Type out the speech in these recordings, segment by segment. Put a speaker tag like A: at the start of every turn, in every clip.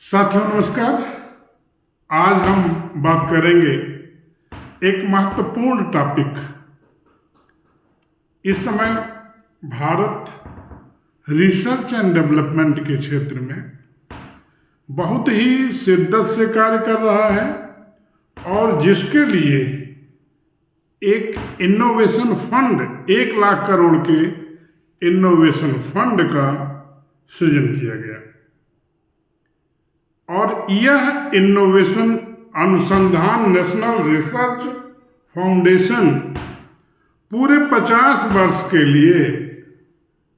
A: साथियों नमस्कार। आज हम बात करेंगे एक महत्वपूर्ण टॉपिक। इस समय भारत रिसर्च एंड डेवलपमेंट के क्षेत्र में बहुत ही शिद्दत से कार्य कर रहा है और जिसके लिए एक इनोवेशन फंड 1 लाख करोड़ के इनोवेशन फंड का सृजन किया गया और यह इनोवेशन अनुसंधान नेशनल रिसर्च फाउंडेशन पूरे 50 वर्ष के लिए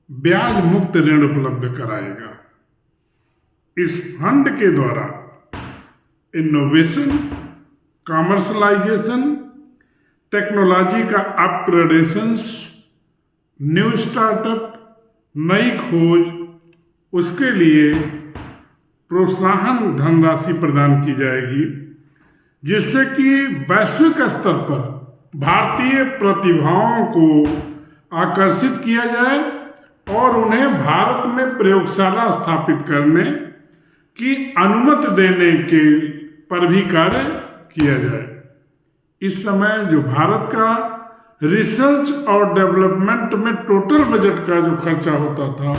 A: ब्याज मुक्त ऋण उपलब्ध कराएगा। इस फंड के द्वारा इनोवेशन, कमर्शलाइजेशन, टेक्नोलॉजी का अपग्रेडेशन, न्यू स्टार्टअप, नई खोज, उसके लिए प्रोत्साहन धनराशि प्रदान की जाएगी, जिससे कि वैश्विक स्तर पर भारतीय प्रतिभाओं को आकर्षित किया जाए और उन्हें भारत में प्रयोगशाला स्थापित करने की अनुमति देने के पर भी कार्य किया जाए। इस समय जो भारत का रिसर्च और डेवलपमेंट में टोटल बजट का जो खर्चा होता था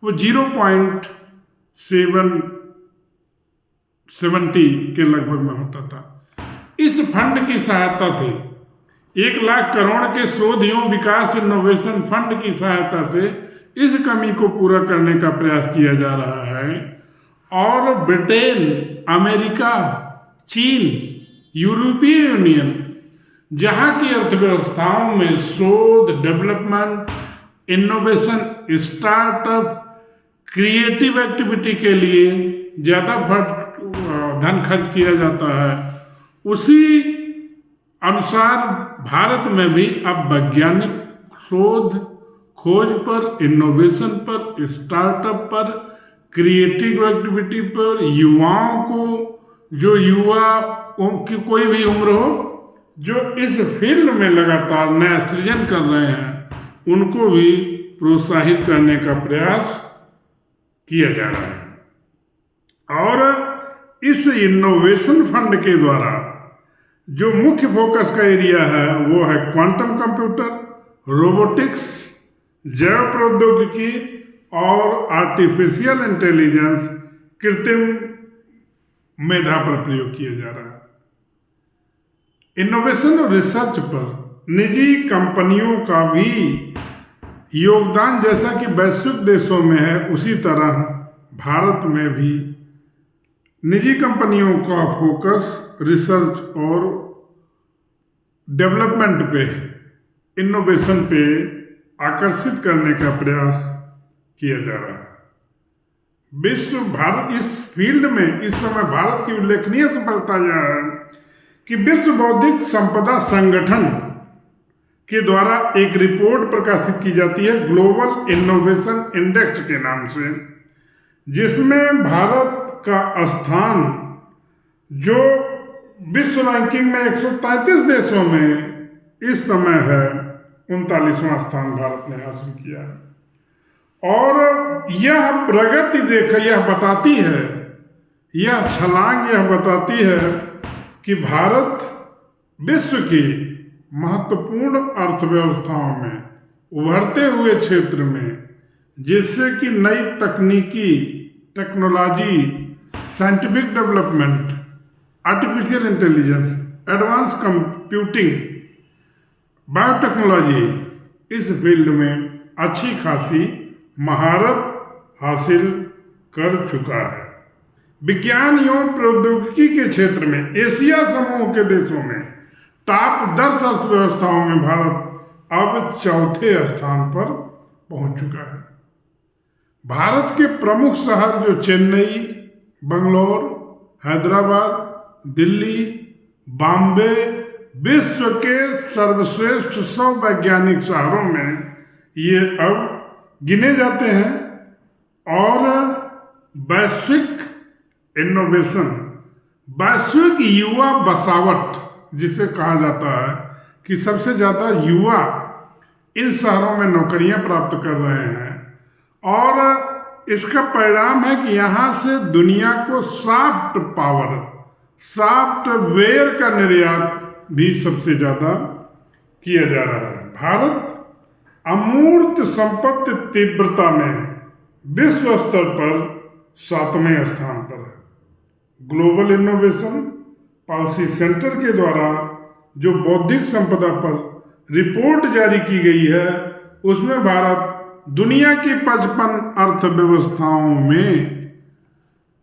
A: वो 0.770 के लगभग में होता था। इस फंड की सहायता से 1 लाख करोड़ के शोध एवं विकास इनोवेशन फंड की सहायता से इस कमी को पूरा करने का प्रयास किया जा रहा है और ब्रिटेन, अमेरिका, चीन, यूरोपीय यूनियन जहां की अर्थव्यवस्थाओं में शोध, development, innovation, startup, creative activity के लिए ज़्यादा धन खर्च किया जाता है, उसी अनुसार भारत में भी अब वैज्ञानिक शोध, खोज पर, इनोवेशन पर, स्टार्टअप पर, क्रिएटिव एक्टिविटी पर, युवाओं को, जो युवा की कोई भी उम्र हो, जो इस फील्ड में लगातार नया सृजन कर रहे हैं, उनको भी प्रोत्साहित करने का प्रयास किया जा रहा है। और इस इनोवेशन फंड के द्वारा जो मुख्य फोकस का एरिया है वो है क्वांटम कंप्यूटर, रोबोटिक्स, जैव प्रौद्योगिकी और आर्टिफिशियल इंटेलिजेंस, कृत्रिम मेधा पर प्रयोग किया जा रहा है। इनोवेशन और रिसर्च पर निजी कंपनियों का भी योगदान जैसा कि वैश्विक देशों में है, उसी तरह भारत में भी निजी कंपनियों का फोकस रिसर्च और डेवलपमेंट पे, इनोवेशन पे आकर्षित करने का प्रयास किया जा रहा है। भारत इस फील्ड में इस समय भारत की उल्लेखनीय सफलता यह है कि विश्व बौद्धिक संपदा संगठन के द्वारा एक रिपोर्ट प्रकाशित की जाती है ग्लोबल इनोवेशन इंडेक्स के नाम से, जिसमें भारत का स्थान जो विश्व रैंकिंग में 133 देशों में इस समय है 39वां स्थान भारत ने हासिल किया है। और यह प्रगति यह बताती है, यह छलांग यह बताती है कि भारत विश्व की महत्वपूर्ण अर्थव्यवस्थाओं में, उभरते हुए क्षेत्र में, जिससे कि नई तकनीकी, technology, scientific development, artificial intelligence, advance computing, biotechnology, इस फील्ड में अच्छी खासी महारत हासिल कर चुका है। विज्ञान एवं प्रौद्योगिकी के क्षेत्र में एशिया समूह के देशों में टॉप 10 अर्थव्यवस्थाओं में भारत अब 4थे स्थान पर पहुंच चुका है। भारत के प्रमुख शहर जो चेन्नई, बंगलोर, हैदराबाद, दिल्ली, बॉम्बे विश्व के सर्वश्रेष्ठ 100 वैज्ञानिक शहरों में ये अब गिने जाते हैं। और वैश्विक इनोवेशन, वैश्विक युवा बसावट जिसे कहा जाता है कि सबसे ज़्यादा युवा इन शहरों में नौकरियां प्राप्त कर रहे हैं और इसका परिणाम है कि यहाँ से दुनिया को सॉफ्ट पावर, सॉफ्टवेयर का निर्यात भी सबसे ज़्यादा किया जा रहा है। भारत अमूर्त संपत्ति तीव्रता में विश्व स्तर पर 7वें स्थान पर है। ग्लोबल इनोवेशन पॉलिसी सेंटर के द्वारा जो बौद्धिक संपदा पर रिपोर्ट जारी की गई है, उसमें भारत दुनिया की 55 अर्थव्यवस्थाओं में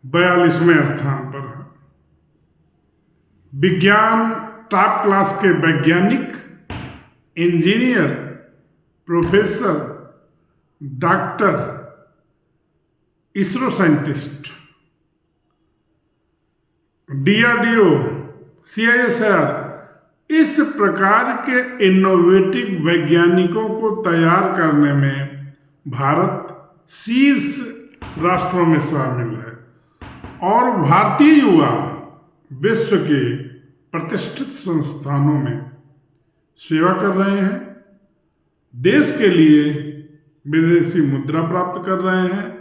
A: 42वें स्थान पर है। विज्ञान टॉप क्लास के वैज्ञानिक, engineer, professor, doctor, ISRO scientist, DRDO, CISR, इस प्रकार के इनोवेटिव वैज्ञानिकों को तैयार करने में भारत शीर्ष राष्ट्रों में शामिल है और भारतीय युवा विश्व के प्रतिष्ठित संस्थानों में सेवा कर रहे हैं, देश के लिए विदेशी मुद्रा प्राप्त कर रहे हैं